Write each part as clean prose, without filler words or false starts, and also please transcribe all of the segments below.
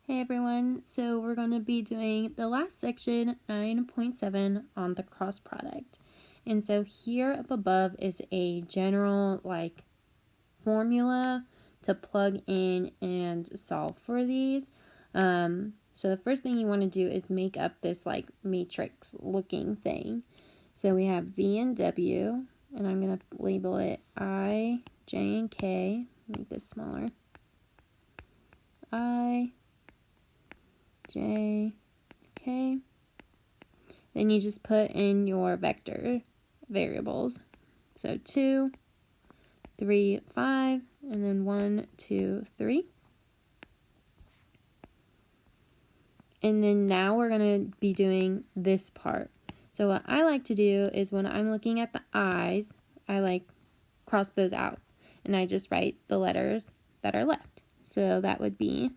Hey everyone, so we're going to be doing the last section, 9.7, on the cross product. And so here up above is a general formula to plug in and solve for these. So the first thing you want to do is make up this matrix looking thing. So we have V and W, and I'm going to label it I, J, and K. Make this smaller. I, J, K. Then you just put in your vector variables. So 2, 3, 5, and then 1, 2, 3. And then now we're going to be doing this part. So what I like to do is when I'm looking at the I's, I cross those out. And I just write the letters that are left. So that would be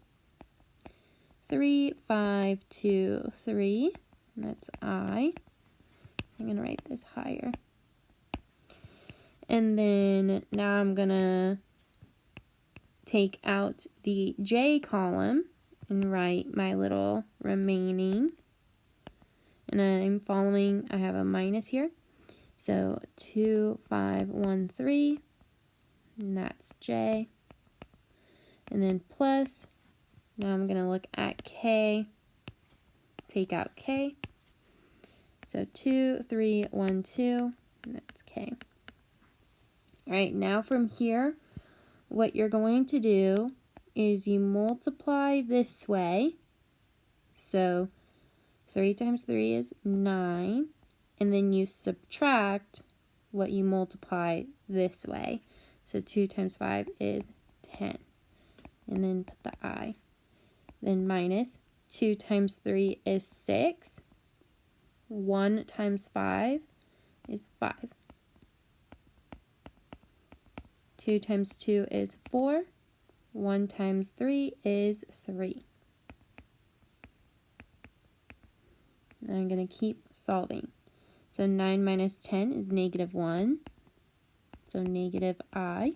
3, 5, 2, 3. And that's I. I'm going to write this higher. And then now I'm going to take out the J column and write my little remaining. And I'm following, I have a minus here. So 2, 5, 1, 3. And that's J. And then plus. Now I'm going to look at K. Take out K. So 2, 3, 1, 2. And that's K. Alright, now from here, what you're going to do is you multiply this way. So 3 times 3 is 9. And then you subtract what you multiply this way. So 2 times 5 is 10. And then put the I. Then minus 2 times 3 is 6. 1 times 5 is 5. 2 times 2 is 4. 1 times 3 is 3. And I'm going to keep solving. So 9 minus 10 is negative 1. So negative I.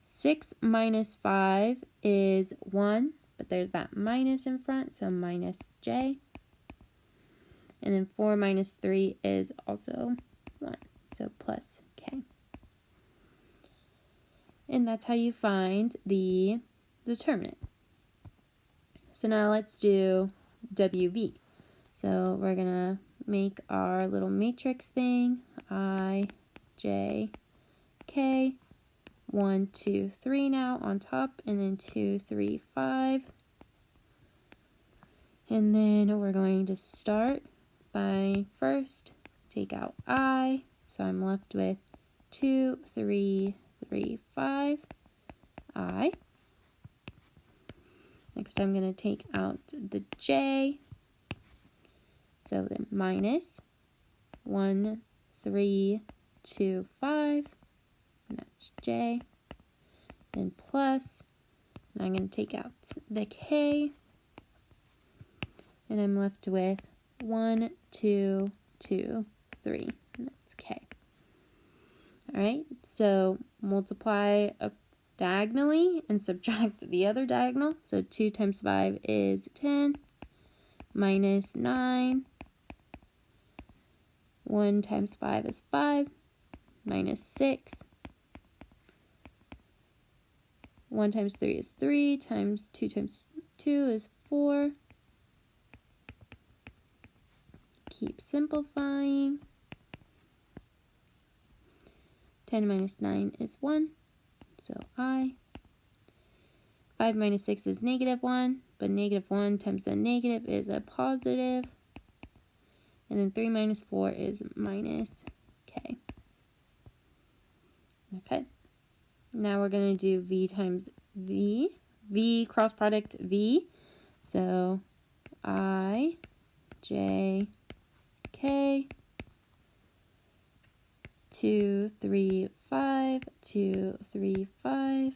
6 minus 5 is 1, but there's that minus in front, so minus J. And then 4 minus 3 is also 1, so plus K. And that's how you find the determinant. So now let's do WV. So we're going to make our little matrix thing. I, J, K. 1, 2, 3 now on top, and then 2, 3, 5. And then we're going to start by first take out I. So I'm left with 2, 3, 3, 5, I. Next I'm going to take out the J. So then minus 1, 3, 2, 5. And that's J. Then plus. Now I'm going to take out the K. And I'm left with 1, 2, 2, 3. And that's K. Alright, so multiply diagonally and subtract the other diagonal. So 2 times 5 is 10. Minus 9. 1 times 5 is 5. Minus 6. 1 times 3 is 3. Times 2 is 4. Keep simplifying. 10 minus 9 is 1. So I. 5 minus 6 is negative 1. But negative 1 times a negative is a positive. And then 3 minus 4 is minus K. Okay. Now we're going to do V times V. V cross product V. So I, J, K. 2, 3, 5. 2, 3, 5.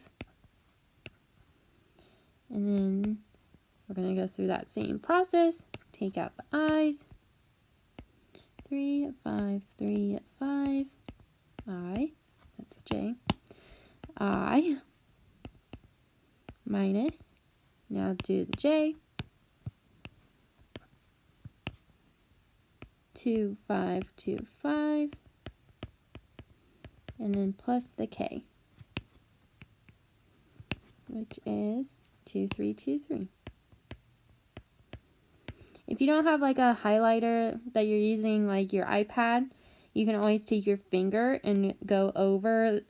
And then we're going to go through that same process. Take out the I's. 3, 5, 3, 5. I. That's a J. I minus Now do the j. 2, 5, 2, 5. And then plus the k, which is 2, 3, 2, 3. If you don't have like a highlighter that you're using like your iPad, you can always take your finger and go over,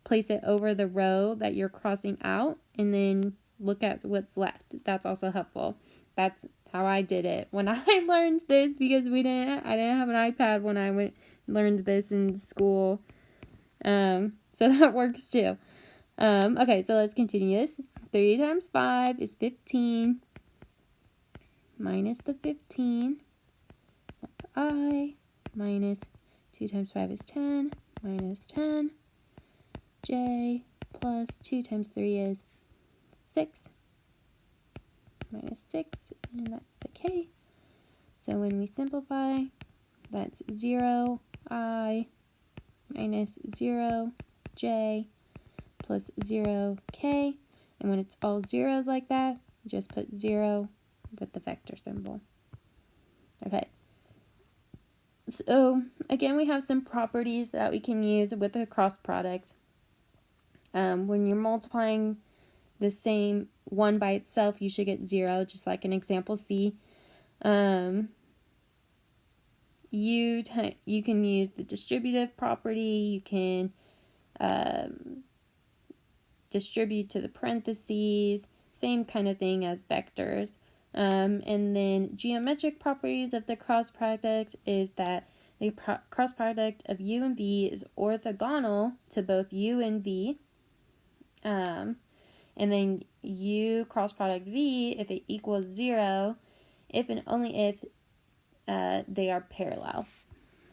place it over the row that you're crossing out, and then look at what's left. That's also helpful. That's how I did it when I learned this, because I didn't have an iPad when I learned this in school. So that works too. Okay, so let's continue this. 3 times 5 is 15. Minus the 15, that's I, minus 2 times 5 is 10, minus 10, j, plus 2 times 3 is 6, minus 6, and that's the k. So when we simplify, that's 0, I, minus 0, j, plus 0, k. And when it's all zeros like that, just put 0 with the vector symbol. Okay. So again, we have some properties that we can use with the cross product. When you're multiplying the same one by itself, you should get 0, just like in example C. You can use the distributive property. You can distribute to the parentheses, same kind of thing as vectors. And then geometric properties of the cross product is that the cross product of u and v is orthogonal to both u and v. And then u cross product v, if it equals 0, if and only if they are parallel.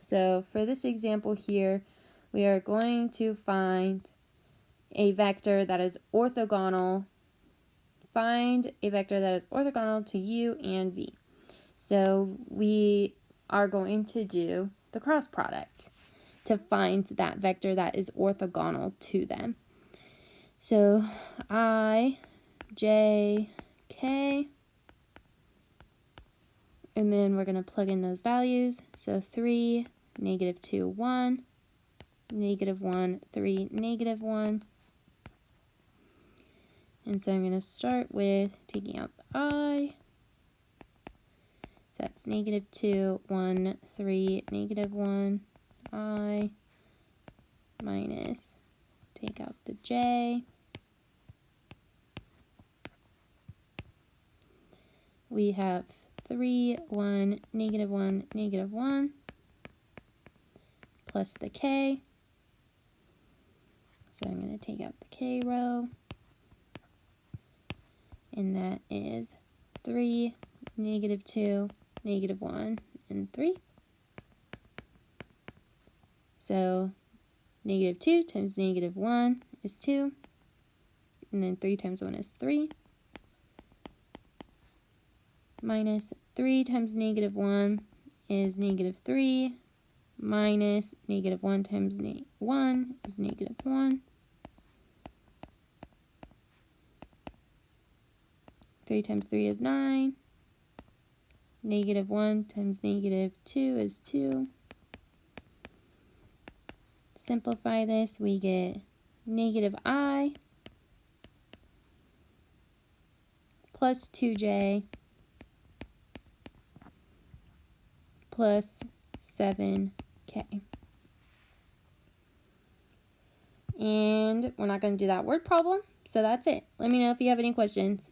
So for this example here, we are going to find a vector that is orthogonal. Find a vector that is orthogonal to u and v. So we are going to do the cross product to find that vector that is orthogonal to them. So I, j, k, and then we're going to plug in those values. So 3, negative 2, 1, negative 1, 3, negative 1. And so I'm going to start with taking out the I. So that's negative 2, 1, 3, negative 1, I, minus, take out the j. We have 3, 1, negative 1, negative 1, plus the k. So I'm going to take out the k row. And that is 3, negative 2, negative 1, and 3. So negative 2 times negative 1 is 2. And then 3 times 1 is 3. Minus 3 times negative 1 is negative 3. Minus negative 1 times 1 is negative 1. 3 times 3 is 9. Negative 1 times negative 2 is 2. Simplify this, we get negative I plus 2j plus 7k. And we're not going to do that word problem, so that's it. Let me know if you have any questions.